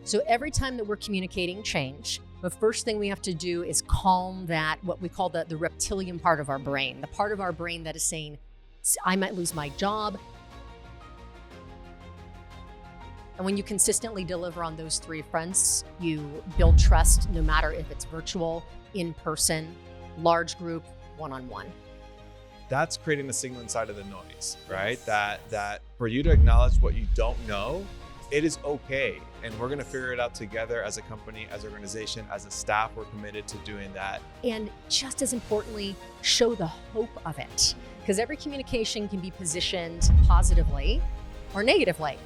So every time that we're communicating change, the first thing we have to do is calm that, what we call the reptilian part of our brain, the part of our brain that is saying, I might lose my job. And when you consistently deliver on those three fronts, you build trust, no matter if it's virtual, in person, large group, one-on-one. That's creating a signal inside of the noise, right? Yes. That for you to acknowledge what you don't know, it is okay. And we're gonna figure it out together as a company, as an organization, as a staff. We're committed to doing that. And just as importantly, show the hope of it. Because every communication can be positioned positively or negatively.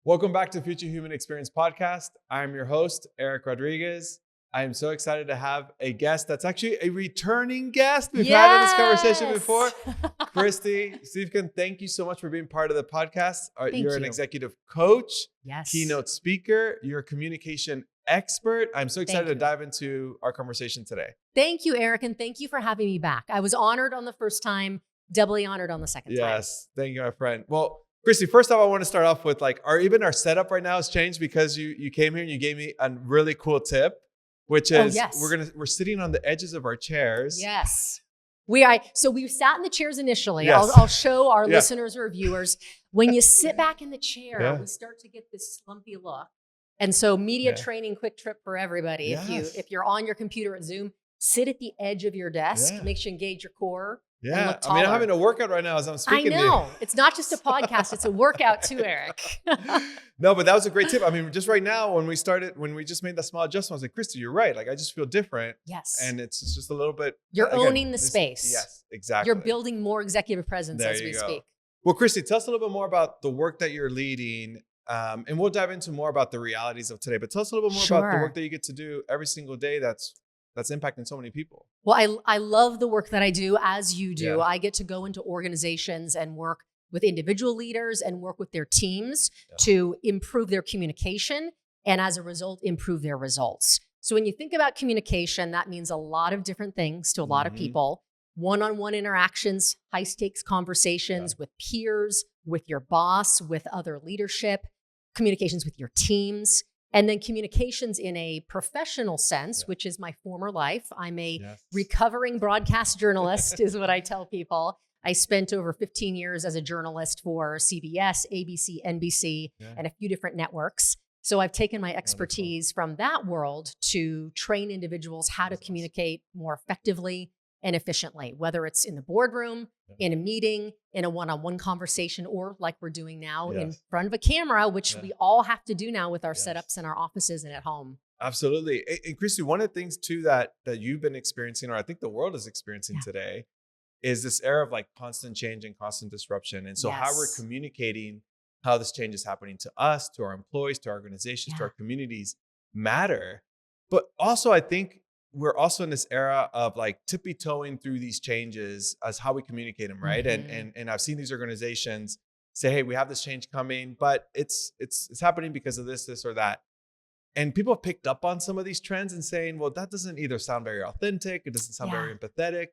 Welcome back to Future Human Experience Podcast. I'm your host, Eric Rodriguez. I am so excited to have a guest that's actually a returning guest. We've had this conversation before. Kristy Siefkin, thank you so much for being part of the podcast. You're an executive coach, keynote speaker, you're a communication expert. I'm so excited to dive into our conversation today. Thank you, Eric, and thank you for having me back. I was honored on the first time, doubly honored on the second time. Yes, thank you, my friend. Well, Kristy, first off, I want to start off with even our setup right now has changed because you came here and you gave me a really cool tip, which is we're sitting on the edges of our chairs. Yes, we are. So we sat in the chairs initially. Yes. I'll show our listeners or viewers. When you sit back in the chair, we start to get this slumpy look. And so media training, quick trip for everybody. Yes. If you're on your computer at Zoom, sit at the edge of your desk, make sure you engage your core. Yeah, I mean, I'm having a workout right now as I'm speaking. I know. It's not just a podcast, it's a workout too, Eric. No, but that was a great tip. I mean, just right now, when we just made that small adjustment, I was like, Kristy, you're right. Like, I just feel different. Yes. And it's just a little bit. You're owning the space. Yes, exactly. You're building more executive presence as we speak. Well, Kristy, tell us a little bit more about the work that you're leading. And we'll dive into more about the realities of today. But tell us a little bit more about the work that you get to do every single day that's impacting so many people. Well, I love the work that I do, as you do. I get to go into organizations and work with individual leaders and work with their teams to improve their communication and, as a result, improve their results. So when you think about communication, that means a lot of different things to a lot of people. One-on-one interactions, high-stakes conversations with peers, with your boss, with other leadership, communications with your teams. And then communications in a professional sense, which is my former life. I'm a recovering broadcast journalist, is what I tell people. I spent over 15 years as a journalist for CBS, ABC, NBC, and a few different networks. So I've taken my expertise from that world to train individuals how to communicate more effectively and efficiently, whether it's in the boardroom, in a meeting, in a one-on-one conversation, or like we're doing now in front of a camera, which we all have to do now with our setups in our offices and at home. Absolutely. And Kristy, one of the things too that you've been experiencing, or I think the world is experiencing today, is this era of like constant change and constant disruption. And so how we're communicating how this change is happening to us, to our employees, to our organizations, to our communities matter. But also, I think we're also in this era of like tippy-toeing through these changes as how we communicate them, right? And I've seen these organizations say, hey, we have this change coming, but it's happening because of this or that. And people have picked up on some of these trends and saying, well, that doesn't either sound very authentic, it doesn't sound very empathetic.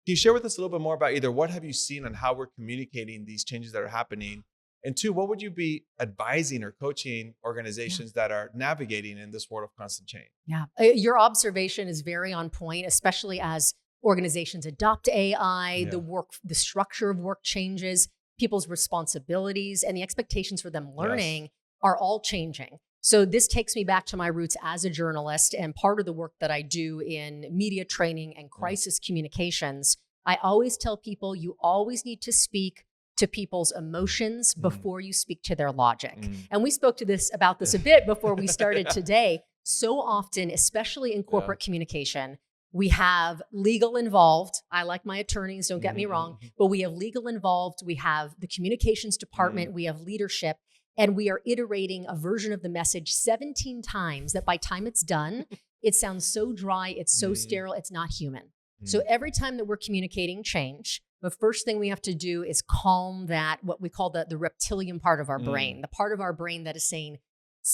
Can you share with us a little bit more about either what have you seen on how we're communicating these changes that are happening? And two, what would you be advising or coaching organizations that are navigating in this world of constant change? Yeah, your observation is very on point, especially as organizations adopt AI, the structure of work changes, people's responsibilities and the expectations for them learning are all changing. So this takes me back to my roots as a journalist, and part of the work that I do in media training and crisis communications. I always tell people you always need to speak to people's emotions before you speak to their logic. And we spoke about this a bit before we started today. So often, especially in corporate communication, we have legal involved. I like my attorneys, don't get me wrong, but we have legal involved. We have the communications department, we have leadership, and we are iterating a version of the message 17 times that by time it's done, it sounds so dry, it's so sterile, it's not human. So every time that we're communicating change, the first thing we have to do is calm that, what we call the reptilian part of our brain, the part of our brain that is saying,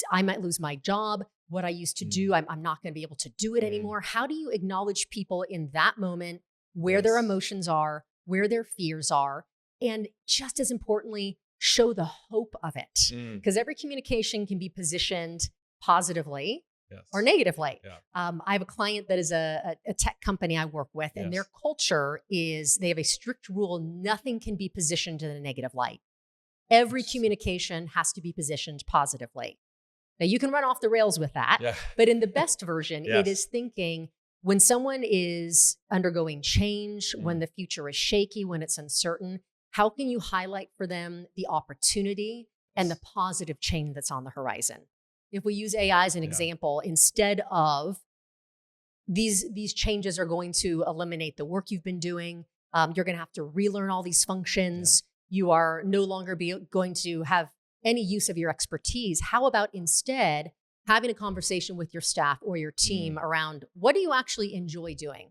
I might lose my job. What I used to do, I'm not going to be able to do it anymore. How do you acknowledge people in that moment, where their emotions are, where their fears are, and just as importantly, show the hope of it. Because every communication can be positioned positively or negatively. I have a client that is a tech company I work with, and their culture is, they have a strict rule: nothing can be positioned in a negative light. Every communication has to be positioned positively. Now, you can run off the rails with that, but in the best version, it is thinking, when someone is undergoing change, when the future is shaky, when it's uncertain, how can you highlight for them the opportunity and the positive change that's on the horizon? If we use AI as an example, instead of these changes are going to eliminate the work you've been doing, you're going to have to relearn all these functions. You are no longer going to have any use of your expertise. How about instead having a conversation with your staff or your team around, what do you actually enjoy doing?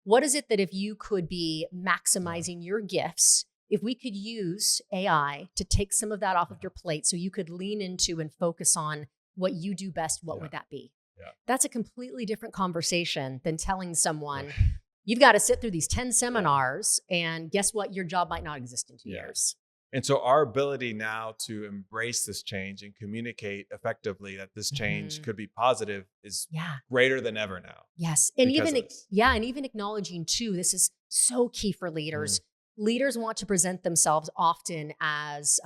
What is it that if you could be maximizing your gifts, if we could use AI to take some of that off of your plate so you could lean into and focus on what you do best, what would that be? That's a completely different conversation than telling someone, you've got to sit through these 10 seminars and guess what? Your job might not exist in 2 years. And so our ability now to embrace this change and communicate effectively that this change could be positive is greater than ever now. Yes. And even acknowledging too, this is so key for leaders. Leaders want to present themselves often as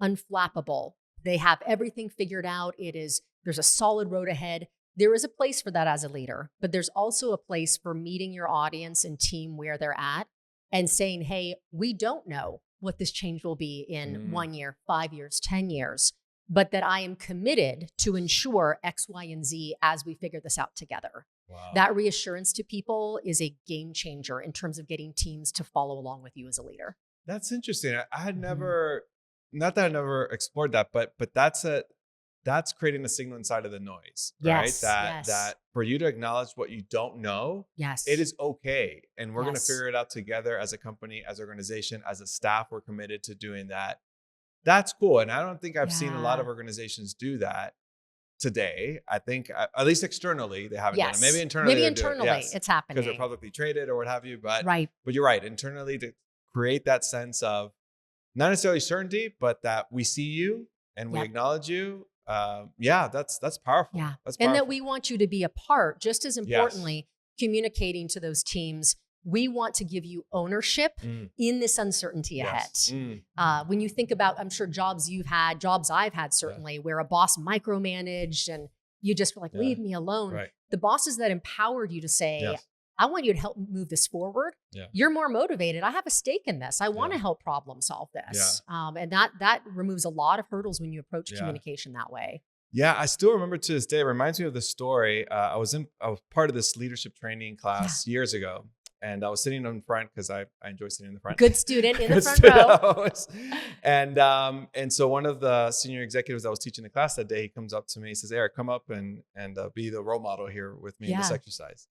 unflappable. They have everything figured out. There's a solid road ahead. There is a place for that as a leader, but there's also a place for meeting your audience and team where they're at and saying, hey, we don't know what this change will be in 1 year, 5 years, 10 years, but that I am committed to ensure X, Y, and Z as we figure this out together. That reassurance to people is a game changer in terms of getting teams to follow along with you as a leader. That's interesting. I had never, not that I never explored that, but that's creating a signal inside of the noise, right? That for you to acknowledge what you don't know, it is okay. And we're going to figure it out together as a company, as an organization, as a staff. We're committed to doing that. That's cool. And I don't think I've seen a lot of organizations do that today. I think at least externally, they haven't done it. Maybe internally, it's happening because they're publicly traded or what have you. But you're right. Internally, to create that sense of not necessarily certainty, but that we see you and we acknowledge you. That's powerful. That's powerful. And that we want you to be a part, just as importantly, communicating to those teams. We want to give you ownership in this uncertainty ahead. When you think about, I'm sure jobs I've had certainly, where a boss micromanaged and you just were like, leave me alone. The bosses that empowered you to say, I want you to help move this forward. You're more motivated. I have a stake in this. I want to help problem solve this. And that removes a lot of hurdles when you approach communication that way. I still remember to this day. It reminds me of the story. I was part of this leadership training class years ago. And I was sitting in front because I enjoy sitting in the front. Good student in the front row. And so one of the senior executives that was teaching the class that day, he comes up to me. He says, Eric, come up and be the role model here with me in this exercise.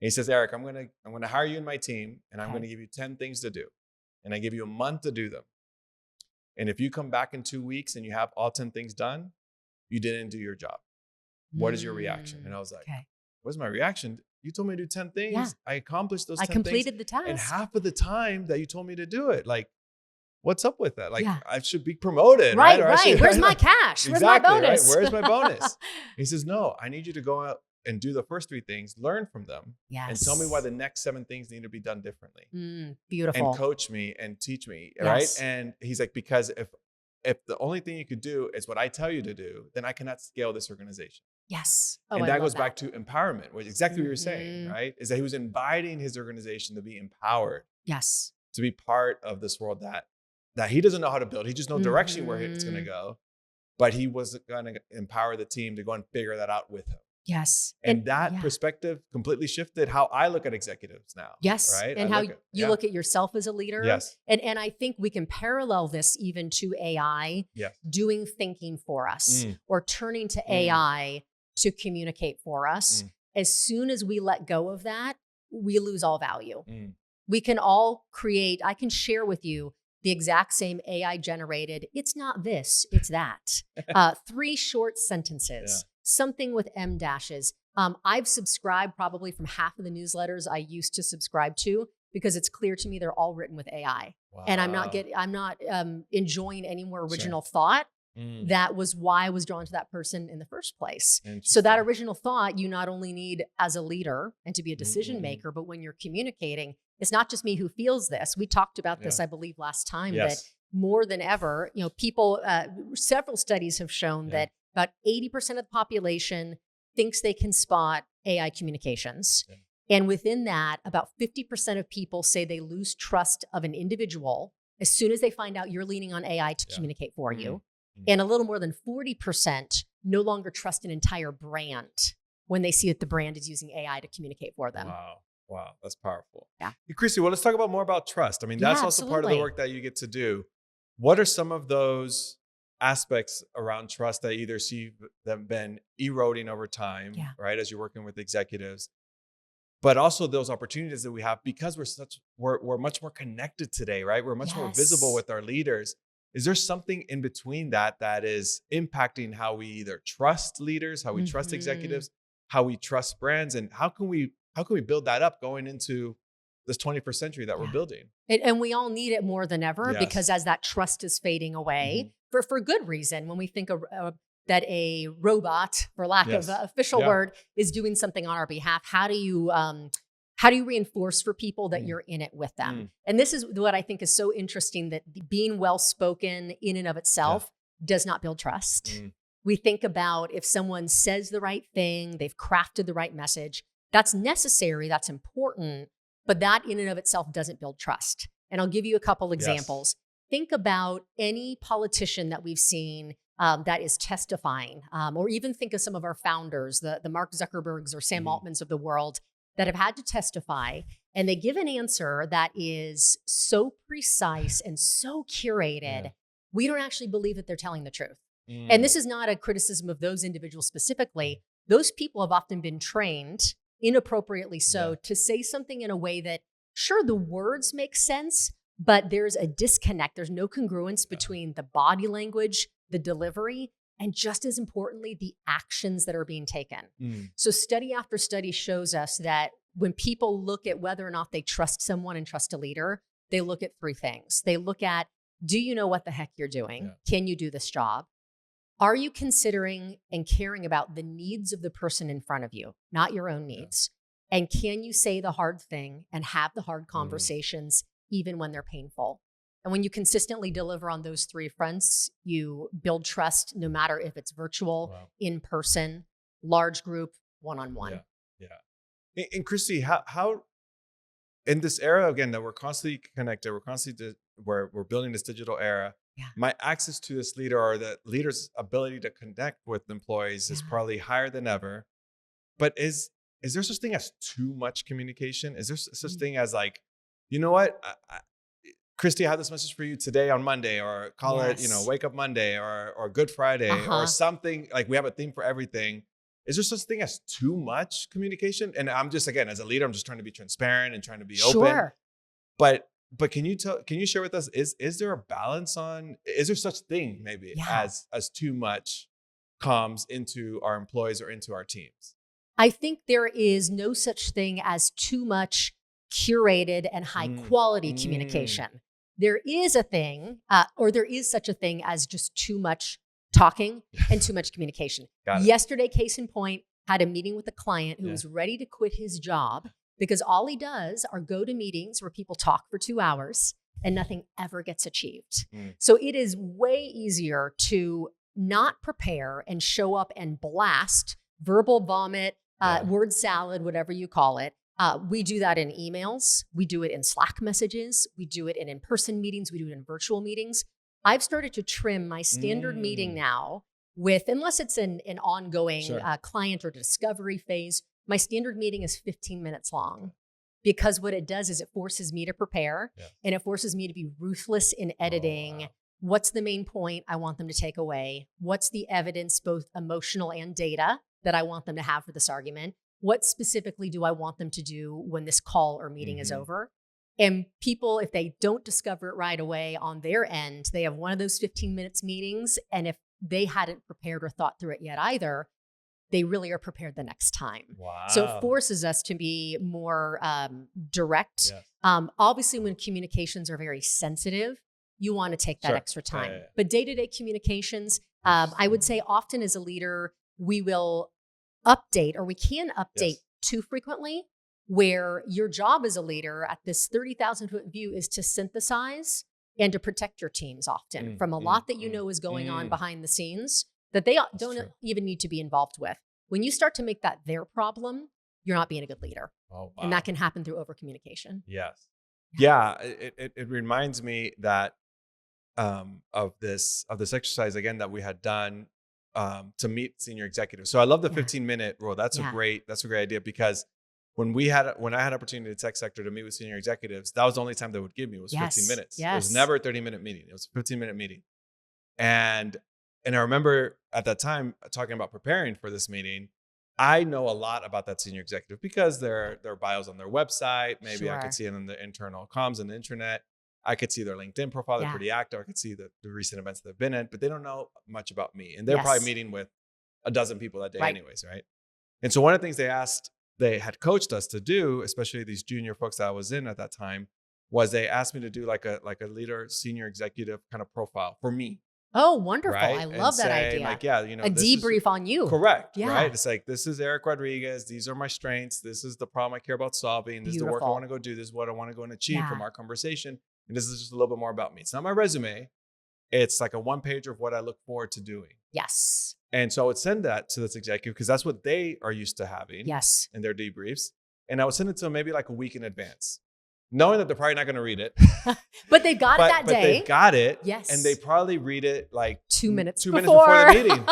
And he says, Eric, I'm gonna hire you in my team, and I'm gonna give you 10 things to do, and I give you a month to do them. And if you come back in 2 weeks and you have all 10 things done, you didn't do your job. What is your reaction? And I was like, what's my reaction? You told me to do 10 things. I accomplished those 10 things. I completed the task. And half of the time that you told me to do it, like, what's up with that? Like, I should be promoted, right? Where's my cash? Where's my bonus? Where's my bonus? He says, no, I need you to go out and do the first 3 things, learn from them, and tell me why the next 7 things need to be done differently. Beautiful. And coach me and teach me, right? And he's like, because if the only thing you could do is what I tell you to do, then I cannot scale this organization. And that goes back to empowerment, which is exactly what you're saying, right? Is that he was inviting his organization to be empowered. To be part of this world that he doesn't know how to build. He just knows direction where it's going to go, but he was going to empower the team to go and figure that out with him. And that perspective completely shifted how I look at executives now. Right? And how you look at yourself as a leader. And I think we can parallel this even to AI doing thinking for us or turning to AI to communicate for us. As soon as we let go of that, we lose all value. We can all create, I can share with you the exact same AI generated, it's not this, it's that. 3 short sentences. Something with M dashes. I've subscribed probably from half of the newsletters I used to subscribe to because it's clear to me they're all written with AI. Wow. And I'm not enjoying any more original thought. That was why I was drawn to that person in the first place. So that original thought, you not only need as a leader and to be a decision maker, but when you're communicating, it's not just me who feels this. We talked about this, I believe, last time, that more than ever, people, several studies have shown that about 80% of the population thinks they can spot AI communications. And within that, about 50% of people say they lose trust of an individual as soon as they find out you're leaning on AI to communicate for you. And a little more than 40% no longer trust an entire brand when they see that the brand is using AI to communicate for them. Wow. That's powerful. Yeah. Hey, Kristy, well, let's talk about more about trust. I mean, that's also part of the work that you get to do. What are some of those aspects around trust that either see them been eroding over time, right? As you're working with executives, but also those opportunities that we have because we're much more connected today, right? We're much more visible with our leaders. Is there something in between that is impacting how we either trust leaders, how we trust executives, how we trust brands, and how can we build that up going into this 21st century that we're building? And we all need it more than ever because as that trust is fading away, for good reason, when we think that a robot, for lack of an official word, is doing something on our behalf, how do you reinforce for people that you're in it with them? And this is what I think is so interesting, that being well-spoken in and of itself does not build trust. We think about if someone says the right thing, they've crafted the right message, that's necessary, that's important, but that in and of itself doesn't build trust. And I'll give you a couple examples. Think about any politician that we've seen that is testifying, or even think of some of our founders, the Mark Zuckerbergs or Sam Altmans of the world, that have had to testify, and they give an answer that is so precise and so curated, we don't actually believe that they're telling the truth. And this is not a criticism of those individuals specifically. Those people have often been trained, inappropriately so, to say something in a way that, sure, the words make sense, but there's a disconnect. There's no congruence between the body language, the delivery, and just as importantly, the actions that are being taken. So study after study shows us that when people look at whether or not they trust someone and trust a leader, they look at three things. They look at, do you know what the heck you're doing? Can you do this job? Are you considering and caring about the needs of the person in front of you, not your own needs? And can you say the hard thing and have the hard conversations even when they're painful? And when you consistently deliver on those three fronts, you build trust, no matter if it's virtual, in person, large group, one-on-one. And Kristy, how in this era, again, that we're constantly connected, we're building this digital era, my access to this leader, or the leader's ability to connect with employees, is probably higher than ever. But is there such thing as too much communication? Is there such thing as like, you know what, Kristy, I have this message for you today on Monday, or call it, Wake Up Monday, or Good Friday, or something, like we have a theme for everything. Is there such thing as too much communication? And I'm just, again, as a leader, I'm just trying to be transparent and trying to be open. But can you share with us, is there a balance on, is there such thing maybe as too much comms into our employees or into our teams? I think there is no such thing as too much curated and high quality communication. There is a thing, or there is such a thing as just too much talking and too much communication. Yesterday, case in point, had a meeting with a client who was ready to quit his job because all he does are go to meetings where people talk for 2 hours and nothing ever gets achieved. So it is way easier to not prepare and show up and blast, verbal vomit, word salad, whatever you call it. We do that in emails. We do it in Slack messages. We do it in in-person meetings. We do it in virtual meetings. I've started to trim my standard meeting now with, unless it's an ongoing client or discovery phase, my standard meeting is 15 minutes long. Because what it does is it forces me to prepare, and it forces me to be ruthless in editing. What's the main point I want them to take away? What's the evidence, both emotional and data, that I want them to have for this argument? What specifically do I want them to do when this call or meeting is over? And people, if they don't discover it right away on their end, they have one of those 15 minutes meetings. And if they hadn't prepared or thought through it yet either, they really are prepared the next time. Wow. So it forces us to be more direct. Yes. Obviously, when communications are very sensitive, you want to take that extra time. Yeah. But day-to-day communications, I would say often as a leader, we will update, or we can update too frequently, where your job as a leader at this 30,000 foot view is to synthesize and to protect your teams often from a lot that you know is going on behind the scenes that they don't even need to be involved with. When you start to make that their problem, you're not being a good leader. Oh, wow. And that can happen through over-communication. Yes. Yeah. It reminds me that of this exercise again that we had done to meet senior executives. So I love the 15-minute rule. That's a great idea, because when I had opportunity in the tech sector to meet with senior executives, that was the only time they would give me. It was 15 minutes. It was never a 30-minute meeting. It was a 15-minute meeting. And I remember at that time talking about preparing for this meeting. I know a lot about that senior executive because their bios on their website. Maybe I could see it on the internal comms and the internet. I could see their LinkedIn profile. They're pretty active. I could see the recent events they've been in, but they don't know much about me. And they're probably meeting with a dozen people that day anyways, right? And so one of the things they had coached us to do, especially these junior folks that I was in at that time, was they asked me to do like a leader, senior executive kind of profile for me. Oh, wonderful. Right? I love that idea. Like, a debrief on you. Correct. Yeah. Right. It's like, this is Eric Rodriguez. These are my strengths. This is the problem I care about solving. This is the work I want to go do. This is what I want to go and achieve from our conversation. And this is just a little bit more about me. It's not my resume. It's like a one-pager of what I look forward to doing. Yes. And so I would send that to this executive because that's what they are used to having in their debriefs. And I would send it to them maybe like a week in advance, knowing that they're probably not going to read it. But they got it that day. But they got it. Yes. And they probably read it like 2 minutes before the meeting.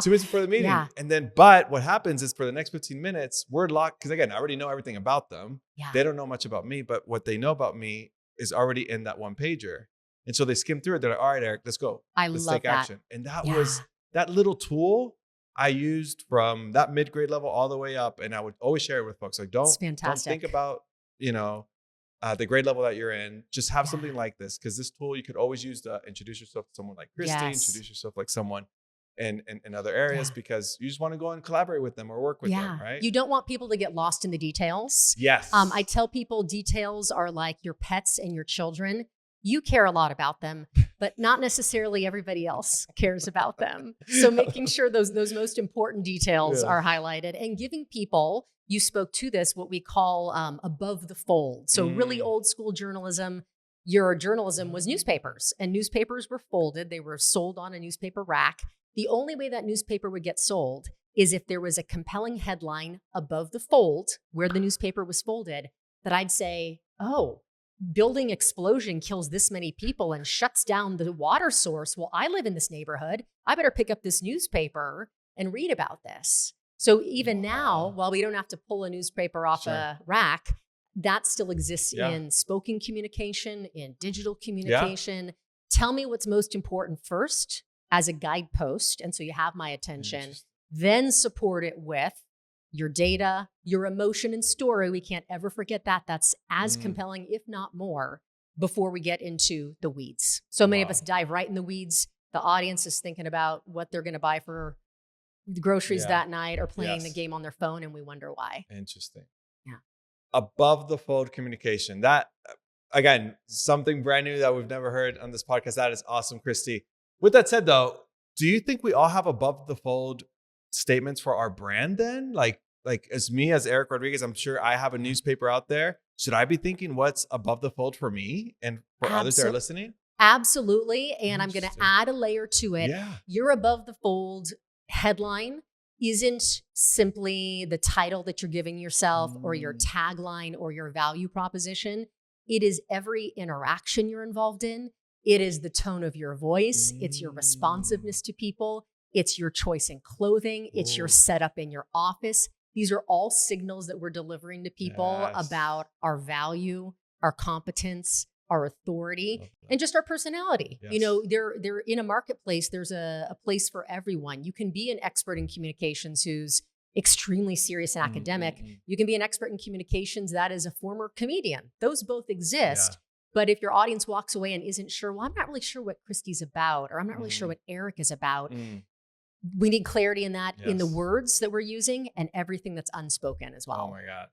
2 minutes before the meeting. Yeah. And then, but what happens is for the next 15 minutes, we're locked. Because again, I already know everything about them. Yeah. They don't know much about me, but what they know about me is already in that one pager. And so they skim through it. They're like, all right, Eric, let's go. Let's take action. And that was that little tool I used from that mid-grade level all the way up. And I would always share it with folks. Like, don't think about, the grade level that you're in. Just have something like this, because this tool you could always use to introduce yourself to someone like Kristy, introduce yourself like someone in other areas, because you just want to go and collaborate with them or work with them, right? You don't want people to get lost in the details. Yes. I tell people details are like your pets and your children. You care a lot about them, but not necessarily everybody else cares about them. So making sure those most important details are highlighted, and giving people, you spoke to this, what we call above the fold. So really old school journalism, your journalism was newspapers, and newspapers were folded. They were sold on a newspaper rack. The only way that newspaper would get sold is if there was a compelling headline above the fold where the newspaper was folded that I'd say, oh, building explosion kills this many people and shuts down the water source. Well, I live in this neighborhood. I better pick up this newspaper and read about this. So even now, while we don't have to pull a newspaper off a rack, that still exists in spoken communication, in digital communication. Tell me what's most important first as a guidepost. And so you have my attention, then support it with your data, your emotion and story. We can't ever forget that. That's as compelling, if not more, before we get into the weeds. So many of us dive right in the weeds. The audience is thinking about what they're going to buy for the groceries that night, or playing the game on their phone, and we wonder why. Interesting. Yeah. Above the fold communication. That, again, something brand new that we've never heard on this podcast. That is awesome, Kristy. With that said, though, do you think we all have above the fold statements for our brand then? Like as me, as Eric Rodriguez, I'm sure I have a newspaper out there. Should I be thinking what's above the fold for me and for others that are listening? Absolutely. And I'm going to add a layer to it. Yeah. Your above the fold headline isn't simply the title that you're giving yourself or your tagline or your value proposition. It is every interaction you're involved in. It is the tone of your voice. It's your responsiveness to people. It's your choice in clothing. It's your setup in your office. These are all signals that we're delivering to people about our value, our competence, our authority, and just our personality. Yes. You know, they're in a marketplace. There's a place for everyone. You can be an expert in communications who's extremely serious and academic. You can be an expert in communications that is a former comedian. Those both exist. But if your audience walks away and isn't sure, well, I'm not really sure what Kristy's about, or I'm not really sure what Eric is about, We need clarity in that, in the Yes. words that we're using and everything that's unspoken as well. Oh my God.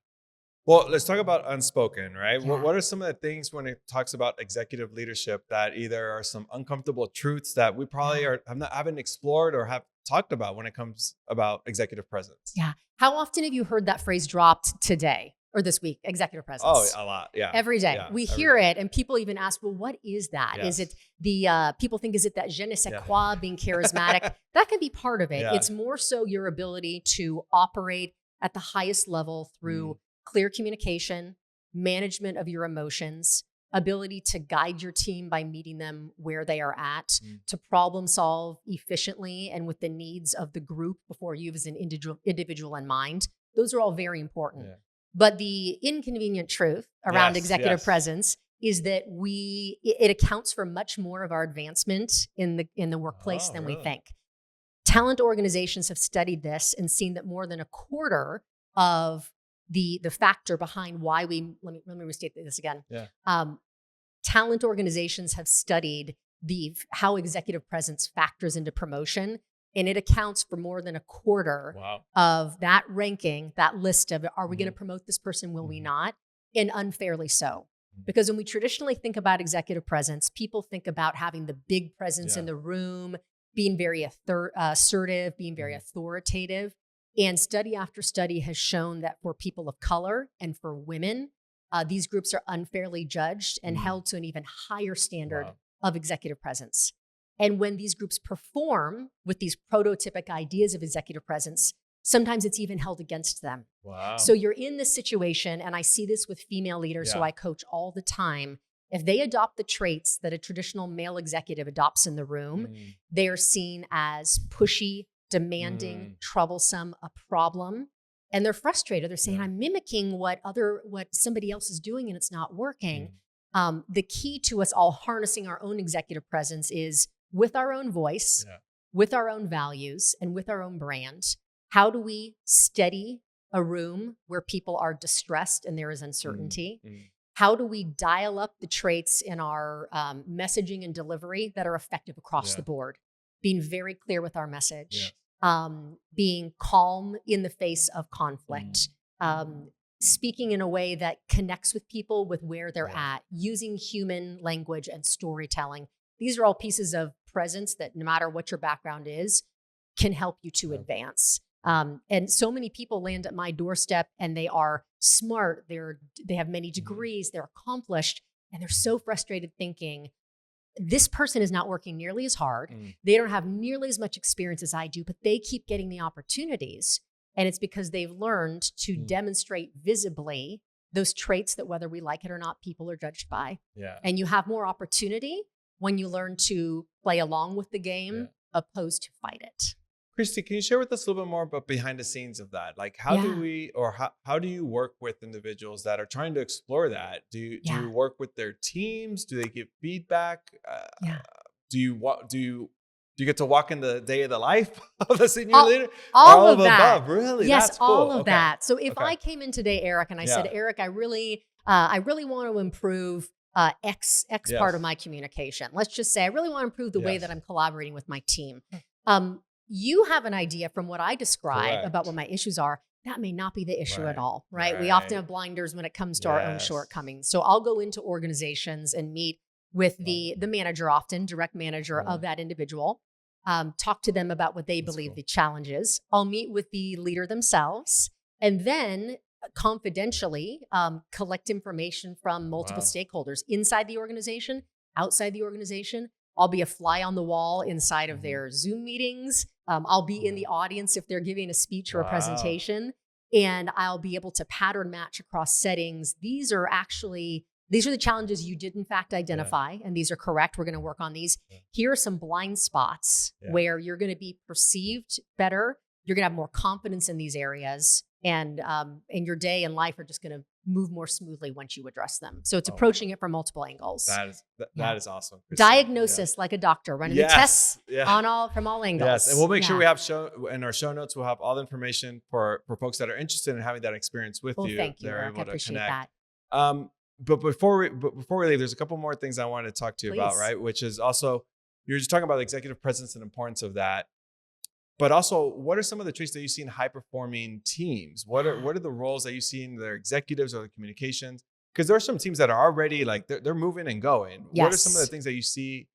Well, let's talk about unspoken, right? Yeah. What are some of the things when it talks about executive leadership that either are some uncomfortable truths that we probably haven't explored or have talked about when it comes about executive presence? Yeah. How often have you heard that phrase dropped today or this week? Executive presence. Oh, a lot. Yeah. Every day. Yeah, We every hear day. it and people even ask, well, what is that? Yes. Is it the, people think, is it that je ne sais quoi, being charismatic? That can be part of it. Yeah. It's more so your ability to operate at the highest level through clear communication, management of your emotions, ability to guide your team by meeting them where they are at, to problem solve efficiently and with the needs of the group before you as an individual in mind. Those are all very important. Yeah. But the inconvenient truth around executive presence is that it accounts for much more of our advancement in the workplace than we think. Talent organizations have studied this and seen that more than a quarter of the factor behind why let me restate this again. Yeah. Talent organizations have studied how executive presence factors into promotion, and it accounts for more than a quarter of that ranking, that list of, are we going to promote this person? Will we not? And unfairly so. Because when we traditionally think about executive presence, people think about having the big presence in the room, being very assertive, being very authoritative. And study after study has shown that for people of color and for women, these groups are unfairly judged and held to an even higher standard of executive presence. And when these groups perform with these prototypic ideas of executive presence, sometimes it's even held against them. Wow. So you're in this situation, and I see this with female leaders who I coach all the time. If they adopt the traits that a traditional male executive adopts in the room, they are seen as pushy, demanding, troublesome, a problem. And they're frustrated. They're saying, I'm mimicking what somebody else is doing and it's not working. The key to us all harnessing our own executive presence is with our own voice, with our own values, and with our own brand. How do we steady a room where people are distressed and there is uncertainty? How do we dial up the traits in our messaging and delivery that are effective across the board? Being very clear with our message, being calm in the face of conflict, speaking in a way that connects with people with where they're at, using human language and storytelling. These are all pieces of presence that no matter what your background is, can help you to advance. And so many people land at my doorstep and they are smart. They have many degrees, they're accomplished, and they're so frustrated thinking, this person is not working nearly as hard. They don't have nearly as much experience as I do, but they keep getting the opportunities. And it's because they've learned to demonstrate visibly those traits that whether we like it or not, people are judged by. Yeah. And you have more opportunity when you learn to play along with the game opposed to fight it. Kristy, can you share with us a little bit more about behind the scenes of that? Like how do you work with individuals that are trying to explore that? Do you work with their teams? Do they give feedback? Do you get to walk in the day of the life of the senior leader? All of that. Above? Really? Yes, that's cool. all of that. So if I came in today, Eric, and I said, Eric, I really want to improve X part of my communication. Let's just say I really want to improve the way that I'm collaborating with my team. You have an idea from what I describe about what my issues are. That may not be the issue at all, right? We often have blinders when it comes to our own shortcomings. So I'll go into organizations and meet with the manager, often direct manager of that individual, talk to them about what they believe the challenge is. I'll meet with the leader themselves, and then confidentially collect information from multiple stakeholders inside the organization, outside the organization. I'll be a fly on the wall inside of their Zoom meetings. I'll be in the audience if they're giving a speech or a presentation, and I'll be able to pattern match across settings. These are the challenges you did in fact identify, and these are correct. We're going to work on these. Here are some blind spots where you're going to be perceived better. You're going to have more confidence in these areas, and your day and life are just going to move more smoothly once you address them. So it's approaching it from multiple angles. That is awesome. Kristy. Diagnosis like a doctor, running the tests from all angles. Yes, and we'll make sure we have in our show notes. We'll have all the information for folks that are interested in having that experience with you. Thank you, Eric. I appreciate that. But before we leave, there's a couple more things I wanted to talk to you about, right? Which is also, you're just talking about executive presence and importance of that. But also, what are some of the traits that you see in high-performing teams? What are the roles that you see in their executives or the communications? Because there are some teams that are already like they're moving and going. Yes. What are some of the things that you see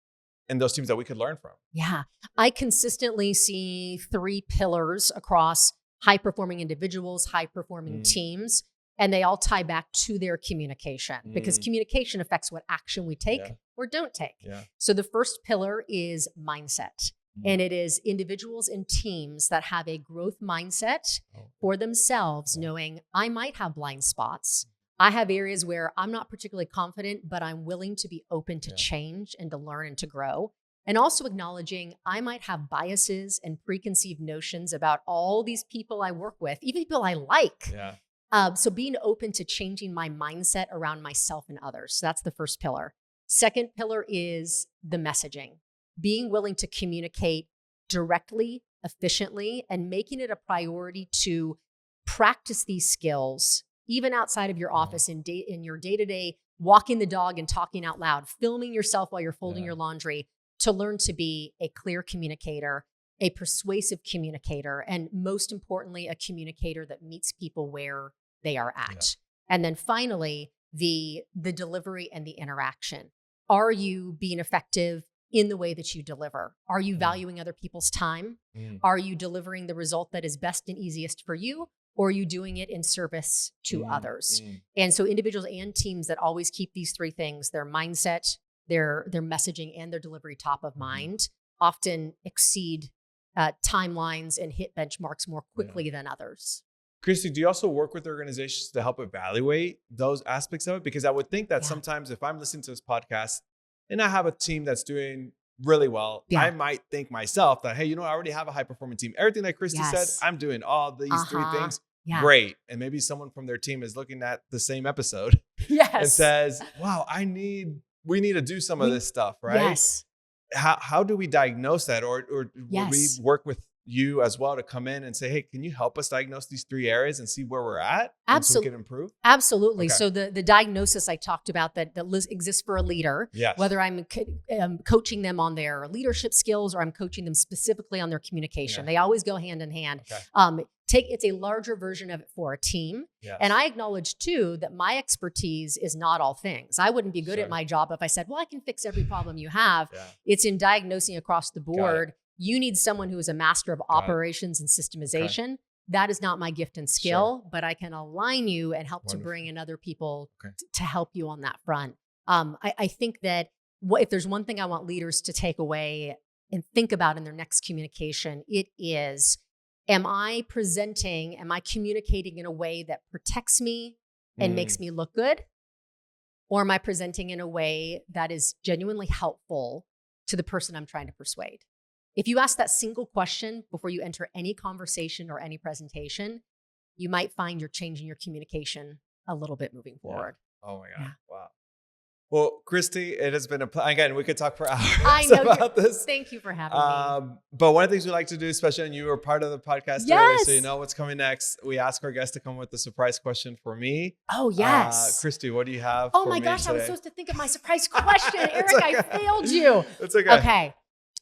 in those teams that we could learn from? Yeah, I consistently see 3 pillars across high-performing individuals, high-performing teams, and they all tie back to their communication because communication affects what action we take or don't take. Yeah. So the first pillar is mindset. And it is individuals and teams that have a growth mindset for themselves, knowing I might have blind spots. I have areas where I'm not particularly confident, but I'm willing to be open to change and to learn and to grow. And also acknowledging I might have biases and preconceived notions about all these people I work with, even people I like. So being open to changing my mindset around myself and others. So that's the first pillar. Second pillar is the messaging. Being willing to communicate directly, efficiently, and making it a priority to practice these skills, even outside of your office, in your day-to-day, walking the dog and talking out loud, filming yourself while you're folding your laundry, to learn to be a clear communicator, a persuasive communicator, and most importantly, a communicator that meets people where they are at. And then finally, the delivery and the interaction. Are you being effective in the way that you deliver? Are you valuing other people's time? Are you delivering the result that is best and easiest for you? Or are you doing it in service to others? And so individuals and teams that always keep these 3 things, their mindset, their messaging, and their delivery top of mind, often exceed timelines and hit benchmarks more quickly than others. Kristy, do you also work with organizations to help evaluate those aspects of it? Because I would think that sometimes if I'm listening to this podcast and I have a team that's doing really well, I might think myself that, hey, I already have a high-performing team. Everything that Kristy said, I'm doing all these 3 things. Great. And maybe someone from their team is looking at the same episode and says, wow, we need to do some of this stuff, right? Yes. How do we diagnose that? Or will we work with you as well to come in and say, hey, can you help us diagnose these 3 areas and see where we're at? Absolutely. So we can improve? Absolutely. Okay. So the diagnosis I talked about that exists for a leader, whether I'm coaching them on their leadership skills or I'm coaching them specifically on their communication, they always go hand in hand. It's a larger version of it for a team. And I acknowledge too that my expertise is not all things. I wouldn't be good at my job if I said, well, I can fix every problem you have. It's in diagnosing across the board. You need someone who is a master of operations and systemization. That is not my gift and skill, but I can align you and help to bring in other people to help you on that front. I think that if there's one thing I want leaders to take away and think about in their next communication, it is, am I communicating in a way that protects me and makes me look good? Or am I presenting in a way that is genuinely helpful to the person I'm trying to persuade? If you ask that single question before you enter any conversation or any presentation, you might find you're changing your communication a little bit moving forward. Oh my God. Wow. Well, Kristy, it has been again, we could talk for hours about this. Thank you for having me. But one of the things we like to do, especially when you were part of the podcast today, so you know what's coming next, we ask our guests to come with a surprise question for me. Oh, yes. Kristy, what do you have for me? Oh my gosh, today? I was supposed to think of my surprise question. Eric, I failed you. It's okay. Okay.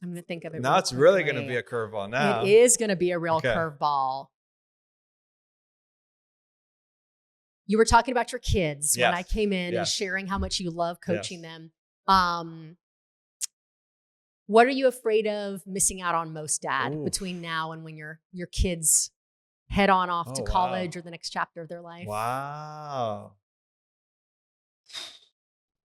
I'm going to think of it. Now it's really going to be a curveball now. It is going to be a real curveball. You were talking about your kids when I came in and sharing how much you love coaching them. What are you afraid of missing out on most, Dad, between now and when your kids head on off to college or the next chapter of their life? Wow.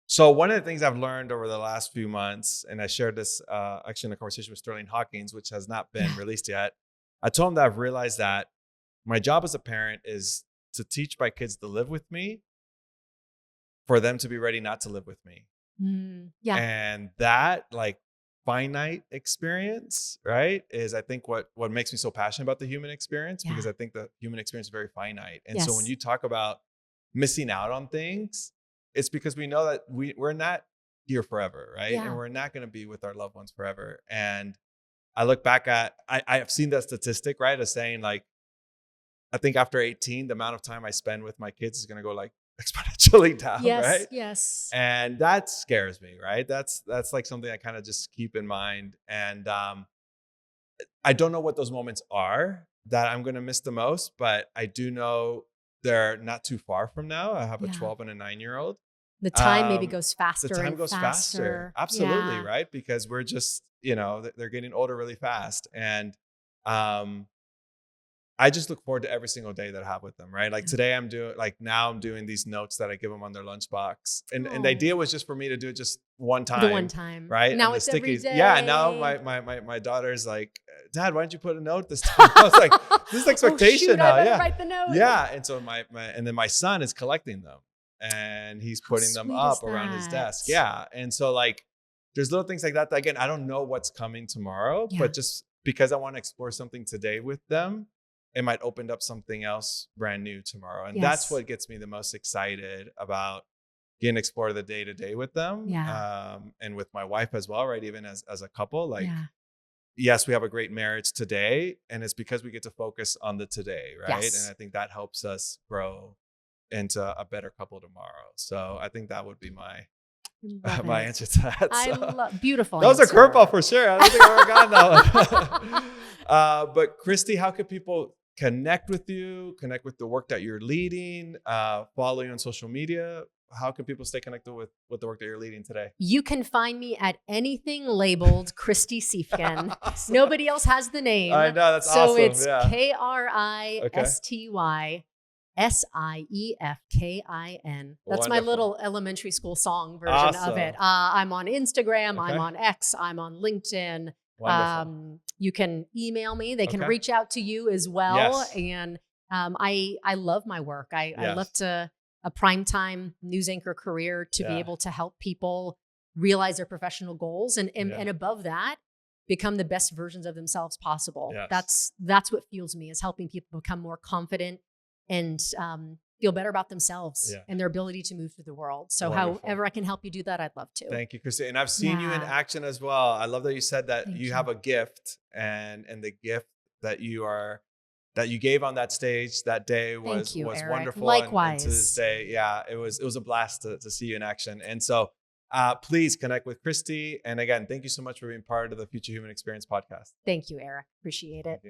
So one of the things I've learned over the last few months, and I shared this actually in a conversation with Sterling Hawkins, which has not been released yet. I told him that I've realized that my job as a parent is to teach my kids to live with me for them to be ready not to live with me. And that finite experience, right, is I think what makes me so passionate about the human experience, because I think the human experience is very finite. And so when you talk about missing out on things, it's because we know that we're not here forever, right? And we're not going to be with our loved ones forever. And I look back at, I have seen that statistic, right, as saying I think after 18, the amount of time I spend with my kids is going to go exponentially down, right? Yes. And that scares me, right? That's something I kind of just keep in mind. And I don't know what those moments are that I'm going to miss the most, but I do know they're not too far from now. I have a 12 and a 9-year-old. The time maybe goes The faster time and goes faster. Absolutely, Yeah. right? Because we're just, they're getting older really fast. And I just look forward to every single day that I have with them, right? Like today now I'm doing these notes that I give them on their lunchbox. And the idea was just for me to do it just one time. The one time. Right? Now and it's the every stickies. day. Yeah, now my daughter's like, Dad, why don't you put a note this time? I was like, this is expectation shoot, now. I better Yeah. write the note. Yeah. And so and then my son is collecting them and he's putting them up around his desk. Yeah. And so like there's little things like that again, I don't know what's coming tomorrow, but just because I want to explore something today with them, it might open up something else brand new tomorrow. And that's what gets me the most excited about getting to explore the day to day with them. And with my wife as well, right? Even as a couple, like, yes, we have a great marriage today. And it's because we get to focus on the today, right? And I think that helps us grow into a better couple tomorrow. So I think that would be my answer to that. I love beautiful. That was a curveball for sure. I don't think I've ever gotten that one. But Kristy, how can people connect with you, connect with the work that you're leading, follow you on social media? How can people stay connected with the work that you're leading today? You can find me at anything labeled Kristy Siefkin. Awesome. Nobody else has the name. I know, that's awesome. So it's KRISTYSIEFKIN. That's my little elementary school song version of it. I'm on Instagram. I'm on X. I'm on LinkedIn. You can email me. They can reach out to you as well. And I love my work. I love a primetime news anchor career to be able to help people realize their professional goals and above that, become the best versions of themselves possible. That's what fuels me, is helping people become more confident and feel better about themselves and their ability to move through the world. So however I can help you do that, I'd love to. Thank you, Kristy. And I've seen you in action as well. I love that you said that you have a gift, and the gift that you gave on that stage that day was wonderful. Likewise. And to this day, it was a blast to see you in action. And so please connect with Kristy. And again, thank you so much for being part of the Future Human Experience podcast. Thank you, Eric. Appreciate it.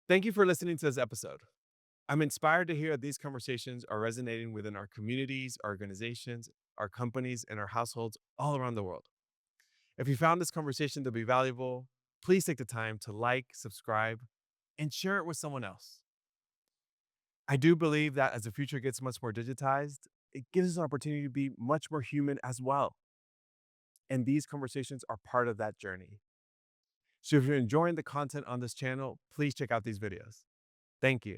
Thank you for listening to this episode. I'm inspired to hear that these conversations are resonating within our communities, our organizations, our companies, and our households all around the world. If you found this conversation to be valuable, please take the time to like, subscribe, and share it with someone else. I do believe that as the future gets much more digitized, it gives us an opportunity to be much more human as well. And these conversations are part of that journey. So if you're enjoying the content on this channel, please check out these videos. Thank you.